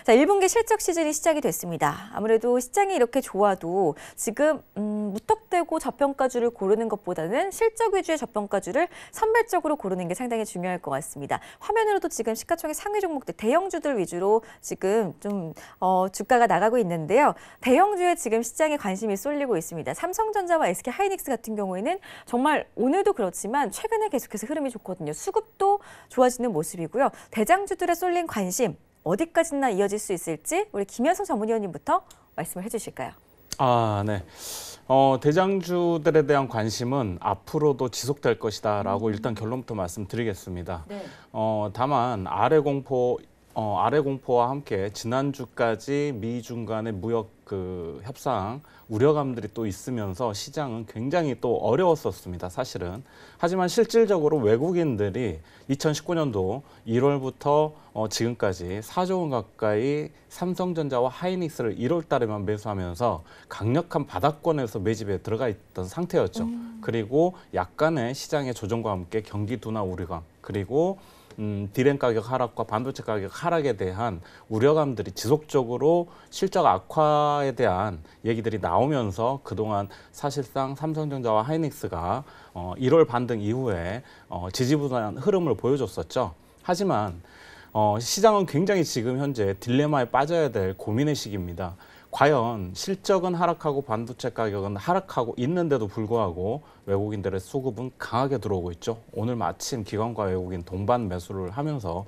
자, 1분기 실적 시즌이 시작이 됐습니다. 아무래도 시장이 이렇게 좋아도 지금 무턱대고 저평가주를 고르는 것보다는 실적 위주의 저평가주를 선별적으로 고르는 게 상당히 중요할 것 같습니다. 화면으로도 지금 시가총액 상위 종목들 대형주들 위주로 지금 좀 주가가 나가고 있는데요. 대형주에 지금 시장에 관심이 쏠리고 있습니다. 삼성전자와 SK하이닉스 같은 경우에는 정말 오늘도 그렇지만 최근에 계속해서 흐름이 좋거든요. 수급도 좋아지는 모습이고요. 대장주들에 쏠린 관심 어디까지나 이어질 수 있을지 우리 김현성 전문위원님부터 말씀을 해주실까요? 네. 대장주들에 대한 관심은 앞으로도 지속될 것이다라고 일단 결론부터 말씀드리겠습니다. 네. 다만 아래 공포와 함께 지난주까지 미중 간의 무역 협상 우려감들이 또 있으면서 시장은 굉장히 또 어려웠었습니다, 사실은. 하지만 실질적으로 외국인들이 2019년도 1월부터 지금까지 4조 원 가까이 삼성전자와 하이닉스를 1월 달에만 매수하면서 강력한 바닥권에서 매집에 들어가 있던 상태였죠. 그리고 약간의 시장의 조정과 함께 경기 둔화 우려감, 그리고 디램 가격 하락과 반도체 가격 하락에 대한 우려감들이 지속적으로 실적 악화에 대한 얘기들이 나오면서 그동안 사실상 삼성전자와 하이닉스가 1월 반등 이후에 지지부진한 흐름을 보여줬었죠. 하지만 시장은 굉장히 지금 현재 딜레마에 빠져야 될 고민의 시기입니다. 과연 실적은 하락하고 반도체 가격은 하락하고 있는데도 불구하고 외국인들의 수급은 강하게 들어오고 있죠. 오늘 마침 기관과 외국인 동반 매수를 하면서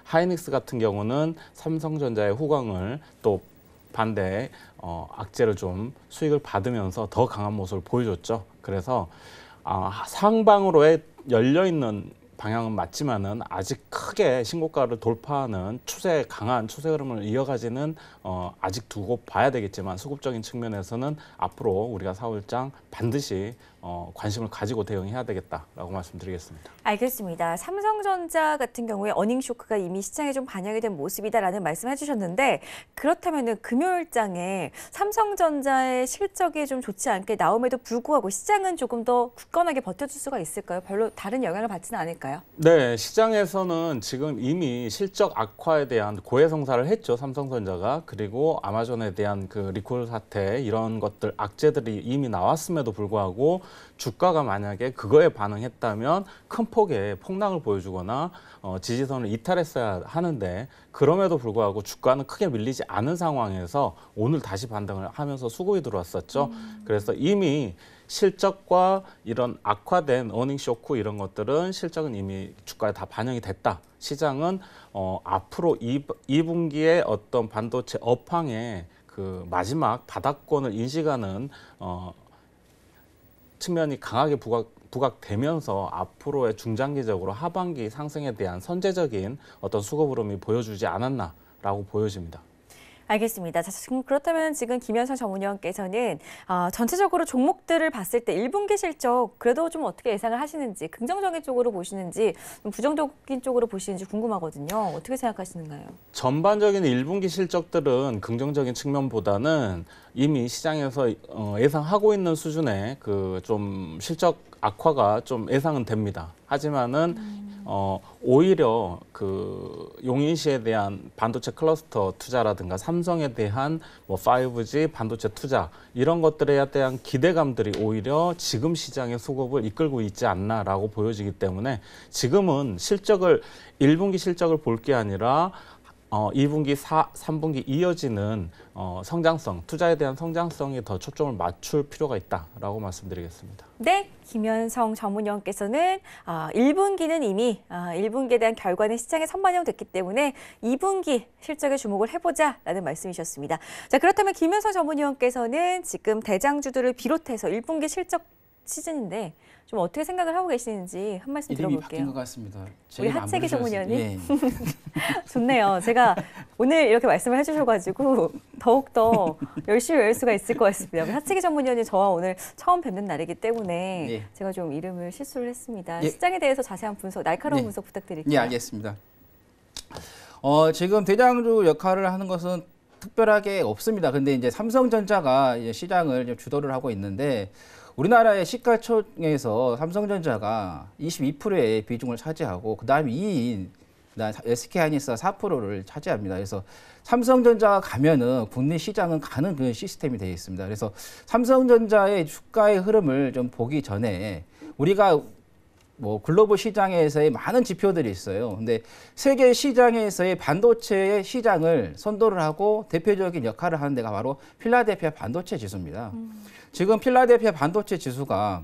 하이닉스 같은 경우는 삼성전자의 후광을 또 반대에 악재를 좀 수익을 받으면서 더 강한 모습을 보여줬죠. 그래서 상방으로의 열려있는 방향은 맞지만은 아직 크게 신고가를 돌파하는 강한 추세 흐름을 이어가지는 아직 두고 봐야 되겠지만 수급적인 측면에서는 앞으로 우리가 4월장 반드시 관심을 가지고 대응해야 되겠다라고 말씀드리겠습니다. 알겠습니다. 삼성전자 같은 경우에 어닝 쇼크가 이미 시장에 좀 반영이 된 모습이다라는 말씀을 해주셨는데 그렇다면은 금요일장에 삼성전자의 실적이 좀 좋지 않게 나옴에도 불구하고 시장은 조금 더 굳건하게 버텨줄 수가 있을까요? 별로 다른 영향을 받지는 않을까요? 네, 시장에서는 지금 이미 실적 악화에 대한 고해성사를 했죠, 삼성전자가. 그리고 아마존에 대한 리콜 사태 이런 것들 악재들이 이미 나왔음에도 불구하고 주가가 만약에 그거에 반응했다면 큰 폭의 폭락을 보여주거나 지지선을 이탈했어야 하는데 그럼에도 불구하고 주가는 크게 밀리지 않은 상황에서 오늘 다시 반등을 하면서 수급이 들어왔었죠. 그래서 이미 실적과 이런 악화된 어닝 쇼크 이런 것들은 실적은 이미 주가에 다 반영이 됐다. 시장은 앞으로 2분기에 어떤 반도체 업황의 마지막 바닥권을 인식하는 측면이 강하게 부각되면서 앞으로의 중장기적으로 하반기 상승에 대한 선제적인 어떤 수급 흐름이 보여주지 않았나라고 보여집니다. 알겠습니다. 자, 그렇다면 지금 김현성 전문위원께서는 전체적으로 종목들을 봤을 때 1분기 실적 그래도 좀 어떻게 예상을 하시는지 긍정적인 쪽으로 보시는지 부정적인 쪽으로 보시는지 궁금하거든요. 어떻게 생각하시는가요? 전반적인 1분기 실적들은 긍정적인 측면보다는 이미 시장에서 예상하고 있는 수준의 좀 실적 악화가 좀 예상은 됩니다. 하지만은 오히려 용인시에 대한 반도체 클러스터 투자라든가 삼성에 대한 5G 반도체 투자 이런 것들에 대한 기대감들이 오히려 지금 시장의 수급을 이끌고 있지 않나라고 보여지기 때문에 지금은 1분기 실적을 볼 게 아니라 2분기, 3분기 이어지는 성장성, 투자에 대한 성장성에 더 초점을 맞출 필요가 있다라고 말씀드리겠습니다. 네, 김현성 전문위원께서는 1분기는 이미 1분기에 대한 결과는 시장에 선반영됐기 때문에 2분기 실적에 주목을 해보자라는 말씀이셨습니다. 자, 그렇다면 김현성 전문위원께서는 지금 대장주들을 비롯해서 1분기 실적 시즌인데 좀 어떻게 생각을 하고 계시는지 한 말씀 들어볼게요. 이름이 바뀐 것 같습니다. 우리 하채기 전문위원님. 예. 좋네요. 제가 오늘 이렇게 말씀을 해주셔가지고 더욱더 열심히 외울 수가 있을 것 같습니다. 우리 하채기 전문위원님 저와 오늘 처음 뵙는 날이기 때문에 예. 제가 좀 이름을 실수를 했습니다. 예. 시장에 대해서 자세한 분석, 날카로운 분석 부탁드릴게요. 예, 알겠습니다. 지금 대장주 역할을 하는 것은 특별하게 없습니다. 근데 이제 삼성전자가 이제 시장을 좀 주도를 하고 있는데 우리나라의 시가총액에서 삼성전자가 22%의 비중을 차지하고 그다음 2위인 그다음 SK하이닉스가 4%를 차지합니다. 그래서 삼성전자가 가면은 국내 시장은 가는 그런 시스템이 되어 있습니다. 그래서 삼성전자의 주가의 흐름을 좀 보기 전에 우리가 뭐 글로벌 시장에서의 많은 지표들이 있어요. 근데 세계 시장에서의 반도체의 시장을 선도를 하고 대표적인 역할을 하는 데가 바로 필라델피아 반도체 지수입니다. 지금 필라델피아 반도체 지수가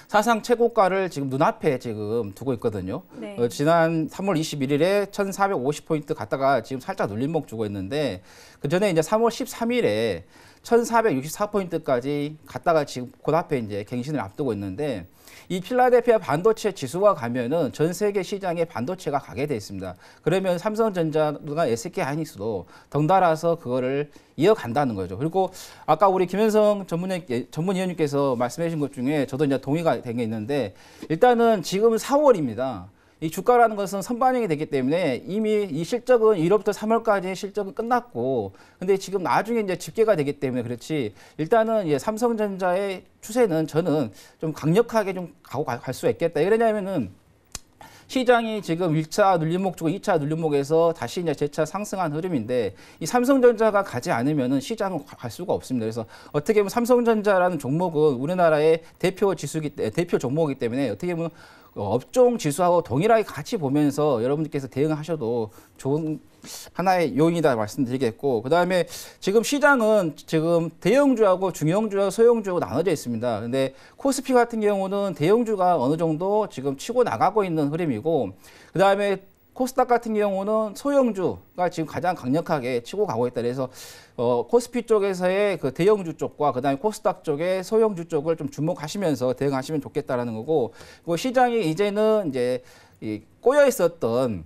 사상 최고가를 지금 눈앞에 지금 두고 있거든요. 네. 지난 3월 21일에 1,450포인트 갔다가 지금 살짝 눌림목 주고 있는데 그 전에 이제 3월 13일에 1,464포인트까지 갔다가 지금 그 앞에 이제 갱신을 앞두고 있는데 이 필라델피아 반도체 지수가 가면은 전 세계 시장에 반도체가 가게 돼 있습니다. 그러면 삼성전자나 SK하이닉스도 덩달아서 그거를 이어간다는 거죠. 그리고 아까 우리 김현성 전문위원님께서 말씀해 주신 것 중에 저도 이제 동의가 된 게 있는데 일단은 지금 4월입니다. 이 주가라는 것은 선반영이 되기 때문에 이미 이 실적은 1월부터 3월까지 실적은 끝났고, 근데 지금 나중에 이제 집계가 되기 때문에 그렇지, 일단은 예, 삼성전자의 추세는 저는 좀 강력하게 좀 갈 수가 있겠다. 왜냐면은 시장이 지금 1차 눌림목 주고 2차 눌림목에서 다시 이제 재차 상승한 흐름인데 이 삼성전자가 가지 않으면은 시장은 갈 수가 없습니다. 그래서 어떻게 보면 삼성전자라는 종목은 우리나라의 대표 종목이기 때문에 어떻게 보면 업종 지수하고 동일하게 같이 보면서 여러분들께서 대응하셔도 좋은 하나의 요인이다 말씀드리겠고, 그 다음에 지금 시장은 지금 대형주하고 중형주하고 소형주하고 나눠져 있습니다. 근데 코스피 같은 경우는 대형주가 어느 정도 지금 치고 나가고 있는 흐름이고, 그 다음에 코스닥 같은 경우는 소형주가 지금 가장 강력하게 치고 가고 있다. 그래서 코스피 쪽에서의 그 대형주 쪽과 그다음에 코스닥 쪽의 소형주 쪽을 좀 주목하시면서 대응하시면 좋겠다라는 거고, 그리고 시장이 이제는 이제 꼬여 있었던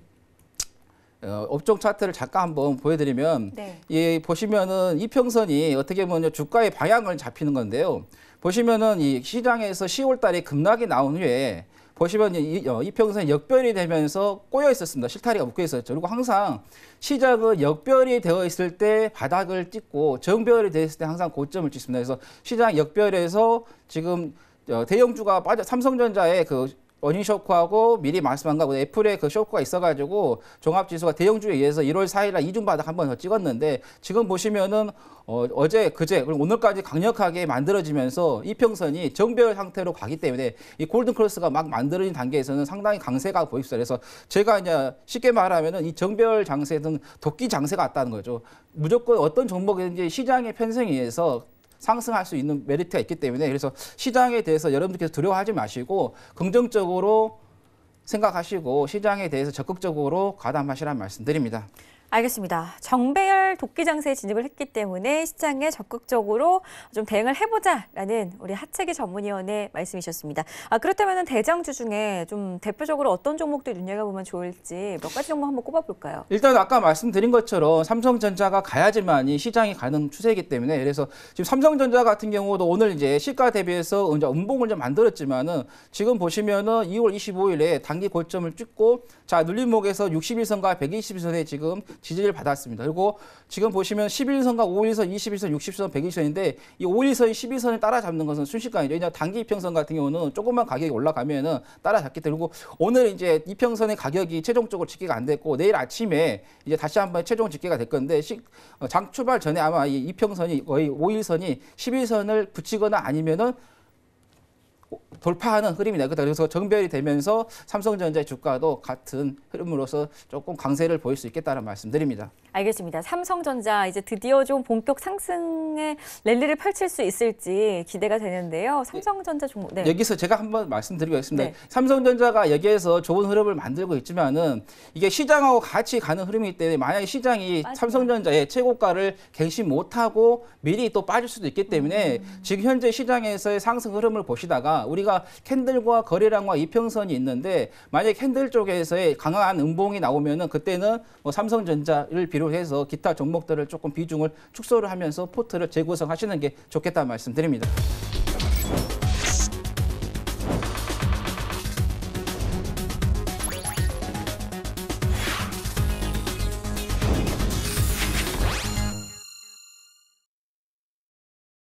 업종 차트를 잠깐 한번 보여드리면, 네. 이 보시면은 이평선이 어떻게 보면 주가의 방향을 잡히는 건데요. 보시면은 이 시장에서 10월달에 급락이 나온 후에 보시면 이평선이 역별이 되면서 꼬여 있었습니다. 실타리가 묶여 있었죠. 그리고 항상 시장은 역별이 되어 있을 때 바닥을 찍고 정별이 되어 있을 때 항상 고점을 찍습니다. 그래서 시장 역별에서 지금 대형주가 삼성전자의 그 어닝 쇼크하고 미리 말씀한 거고 애플의 그 쇼크가 있어가지고 종합지수가 대형주에 의해서 1월 4일날 이중 바닥 한 번 더 찍었는데, 지금 보시면은 어제 그제 그리고 오늘까지 강력하게 만들어지면서 이평선이 정별 상태로 가기 때문에 이 골든 크로스가 막 만들어진 단계에서는 상당히 강세가 보입니다. 그래서 제가 이제 쉽게 말하면은 이 정별 장세는 도끼 장세가 왔다는 거죠. 무조건 어떤 종목이든지 시장의 편성에 의해서 상승할 수 있는 메리트가 있기 때문에, 그래서 시장에 대해서 여러분들께서 두려워하지 마시고 긍정적으로 생각하시고 시장에 대해서 적극적으로 가담하시라는 말씀드립니다. 알겠습니다. 정배열 도끼 장세에 진입을 했기 때문에 시장에 적극적으로 좀 대응을 해보자라는 우리 하채기 전문위원의 말씀이셨습니다. 그렇다면 대장주 중에 좀 대표적으로 어떤 종목들 눈여겨보면 좋을지 몇 가지 종목 한번 꼽아볼까요? 일단 아까 말씀드린 것처럼 삼성전자가 가야지만이 시장이 가는 추세이기 때문에, 그래서 지금 삼성전자 같은 경우도 오늘 이제 시가 대비해서 이제 음봉을 좀 만들었지만은 지금 보시면은 2월 25일에 단기 고점을 찍고 자 눌림목에서 61선과 120선에 지금 지지를 받았습니다. 그리고 지금 보시면 11선과 5일선, 21선, 60선, 120선인데 이 5일선이 11선을 따라잡는 것은 순식간이죠. 왜냐하면 단기 이평선 같은 경우는 조금만 가격이 올라가면은 따라잡기 때문에, 그리고 오늘 이제 이평선의 가격이 최종적으로 집계가 안 됐고 내일 아침에 이제 다시 한번 최종 집계가 될 건데 장 출발 전에 아마 이 이평선이 거의 5일선이 11선을 붙이거나 아니면은 돌파하는 흐름이 나거든요. 그래서 정별이 되면서 삼성전자의 주가도 같은 흐름으로서 조금 강세를 보일 수 있겠다는 말씀드립니다. 알겠습니다. 삼성전자 이제 드디어 좀 본격 상승의 랠리를 펼칠 수 있을지 기대가 되는데요. 삼성전자 종목. 네. 여기서 제가 한번 말씀드리겠습니다. 네. 삼성전자가 여기에서 좋은 흐름을 만들고 있지만은 이게 시장하고 같이 가는 흐름이기 때문에 만약에 시장이 맞아요. 삼성전자의 최고가를 갱신 못하고 미리 또 빠질 수도 있기 때문에 지금 현재 시장에서의 상승 흐름을 보시다가 우리가 캔들과 거래량과 이평선이 있는데 만약에 캔들 쪽에서의 강한 음봉이 나오면은 그때는 뭐 삼성전자를 비롯해서 기타 종목들을 조금 비중을 축소를 하면서 포트를 재구성하시는 게 좋겠다는 말씀드립니다.